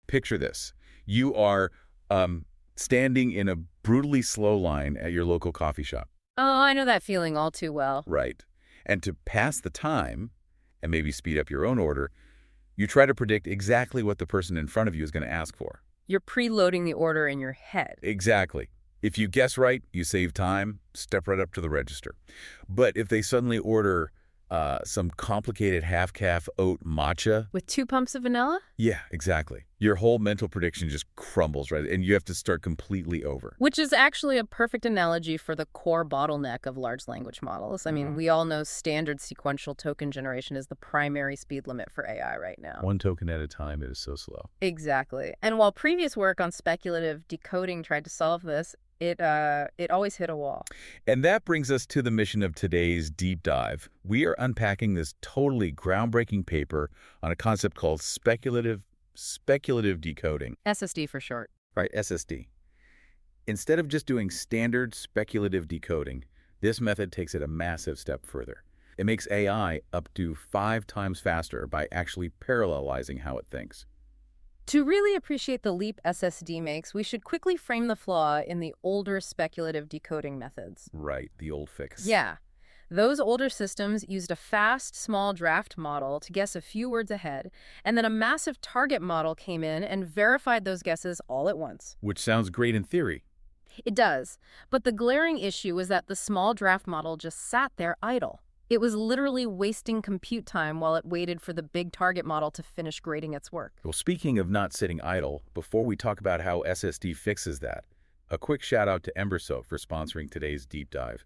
Picture this. You are standing in a brutally slow line at your local coffee shop. Oh, I know that feeling all too well. Right. And to pass the time and maybe speed up your own order, you try to predict exactly what the person in front of you is going to ask for. You're preloading the order in your head. Exactly. If you guess right, you save time, step right up to the register. But if they suddenly order some complicated half-calf oat matcha. With 2 pumps of vanilla? Yeah, exactly. Your whole mental prediction just crumbles, right? And you have to start completely over. Which is actually a perfect analogy for the core bottleneck of large language models. I mean, we all know standard sequential token generation is the primary speed limit for AI right now. One token at a time, it is so slow. Exactly. And while previous work on speculative decoding tried to solve this, it always hit a wall. And that brings us to the mission of today's deep dive. We are unpacking this totally groundbreaking paper on a concept called speculative decoding. SSD for short. Right, SSD. Instead of just doing standard speculative decoding, this method takes it a massive step further. It makes AI up to 5 times faster by actually parallelizing how it thinks. To really appreciate the leap SSD makes, we should quickly frame the flaw in the older speculative decoding methods. Right, the old fix. Yeah. Those older systems used a fast, small draft model to guess a few words ahead, and then a massive target model came in and verified those guesses all at once. Which sounds great in theory. It does, but the glaring issue was that the small draft model just sat there idle. It was literally wasting compute time while it waited for the big target model to finish grading its work. Well, speaking of not sitting idle, before we talk about how SSD fixes that, a quick shout out to Embersoak for sponsoring today's deep dive.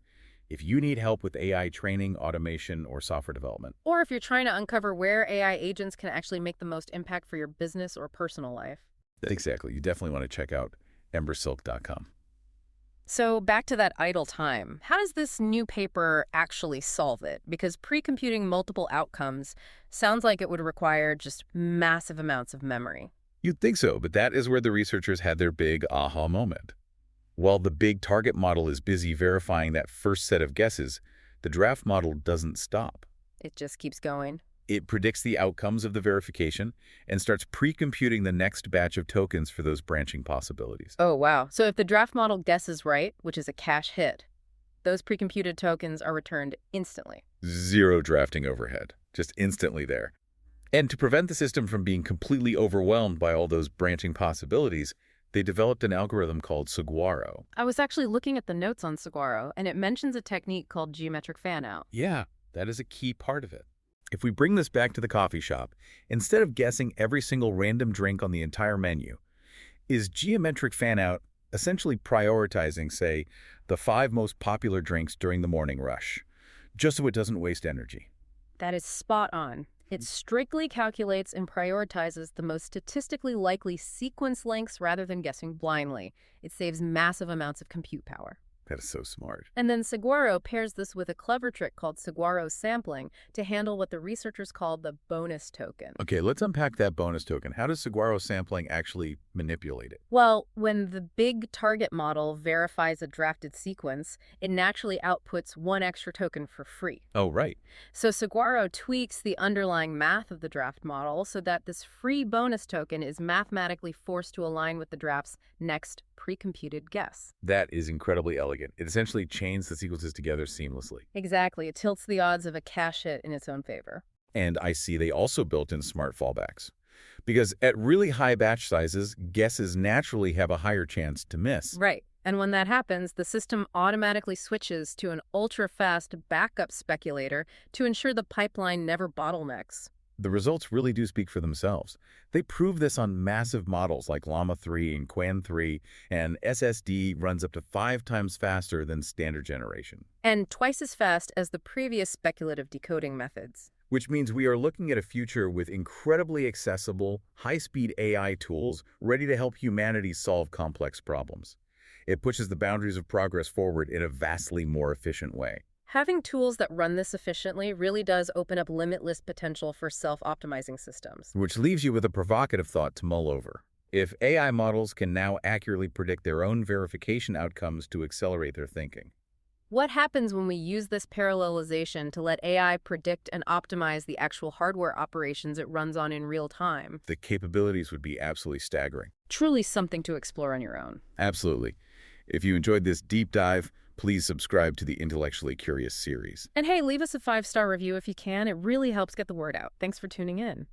If you need help with AI training, automation, or software development. Or if you're trying to uncover where AI agents can actually make the most impact for your business or personal life. Exactly. You definitely want to check out embersilk.com. So back to that idle time. How does this new paper actually solve it? Because pre-computing multiple outcomes sounds like it would require just massive amounts of memory. You'd think so, but that is where the researchers had their big aha moment. While the big target model is busy verifying that first set of guesses, the draft model doesn't stop. It just keeps going. It predicts the outcomes of the verification and starts pre-computing the next batch of tokens for those branching possibilities. Oh, wow. So if the draft model guesses right, which is a cache hit, those pre-computed tokens are returned instantly. Zero drafting overhead, just instantly there. And to prevent the system from being completely overwhelmed by all those branching possibilities, they developed an algorithm called Saguaro. I was actually looking at the notes on Saguaro, and it mentions a technique called geometric fanout. Yeah, that is a key part of it. If we bring this back to the coffee shop, instead of guessing every single random drink on the entire menu, is geometric fanout essentially prioritizing, say, the 5 most popular drinks during the morning rush, just so it doesn't waste energy? That is spot on. It strictly calculates and prioritizes the most statistically likely sequence lengths rather than guessing blindly. It saves massive amounts of compute power. That is so smart. And then Saguaro pairs this with a clever trick called Saguaro sampling to handle what the researchers called the bonus token. Okay, let's unpack that bonus token. How does Saguaro sampling actually manipulate it? Well, when the big target model verifies a drafted sequence, it naturally outputs 1 extra token for free. Oh, right. So Saguaro tweaks the underlying math of the draft model so that this free bonus token is mathematically forced to align with the draft's next pre-computed guess. That is incredibly elegant. It essentially chains the sequences together seamlessly. Exactly. It tilts the odds of a cache hit in its own favor. And I see they also built in smart fallbacks. Because at really high batch sizes, guesses naturally have a higher chance to miss. Right. And when that happens, the system automatically switches to an ultra-fast backup speculator to ensure the pipeline never bottlenecks. The results really do speak for themselves. They prove this on massive models like Llama 3 and Quan 3, and SSD runs up to 5 times faster than standard generation. And twice as fast as the previous speculative decoding methods. Which means we are looking at a future with incredibly accessible, high-speed AI tools ready to help humanity solve complex problems. It pushes the boundaries of progress forward in a vastly more efficient way. Having tools that run this efficiently really does open up limitless potential for self-optimizing systems. Which leaves you with a provocative thought to mull over. If AI models can now accurately predict their own verification outcomes to accelerate their thinking, What happens when we use this parallelization to let AI predict and optimize the actual hardware operations it runs on in real time? The capabilities would be absolutely staggering. Truly something to explore on your own. Absolutely. If you enjoyed this deep dive, please subscribe to the Intellectually Curious series. And hey, leave us a 5-star review if you can. It really helps get the word out. Thanks for tuning in.